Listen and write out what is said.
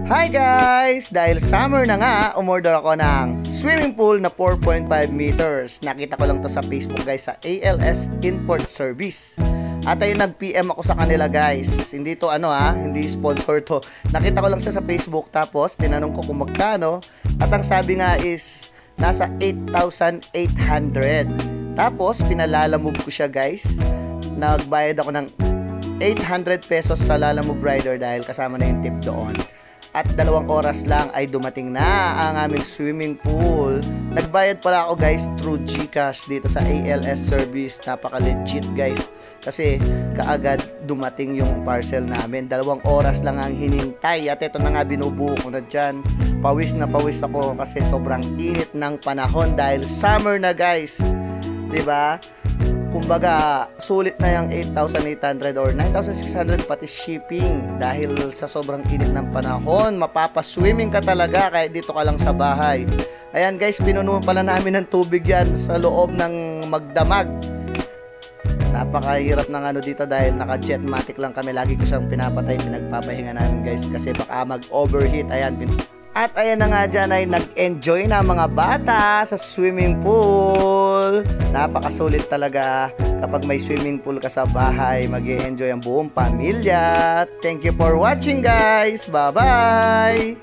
Hi guys! Dahil summer na nga, umorder ako ng swimming pool na 4.5 meters. Nakita ko lang to sa Facebook guys, sa ALS Import Service. At ayun, nag-PM ako sa kanila guys. Hindi to hindi sponsor to. Nakita ko lang siya sa Facebook, tapos tinanong ko kung magkano. At ang sabi nga is nasa 8,800. Tapos pinalalamove ko siya guys. Nagbayad ako ng 800 pesos sa Lalamove Rider dahil kasama na yung tip doon. At 2 oras lang ay dumating na ang aming swimming pool. Nagbayad pala ako guys through GCash dito sa ALS service. Napaka legit guys, kasi kaagad dumating yung parcel namin. 2 oras lang ang hinintay. At ito na nga, binubuo ko na dyan. Pawis na pawis ako kasi sobrang init ng panahon dahil summer na guys, diba? Kumbaga, sulit na yung 8,800 or 9,600 pati shipping dahil sa sobrang init ng panahon. Mapapaswimming ka talaga kahit dito ka lang sa bahay. Ayan guys, pinuno pala namin ng tubig yan sa loob ng magdamag. Napakahirap ng dito dahil naka-jetmatic lang kami. Lagi ko siyang pinapatay, pinagpapahinga namin guys kasi baka mag-overheat. Ayan, at ayan na nga dyan ay nag-enjoy na mga bata sa swimming pool. Napakasulit talaga kapag may swimming pool ka sa bahay. Mag-enjoy ang buong pamilya. Thank you for watching guys. Bye-bye!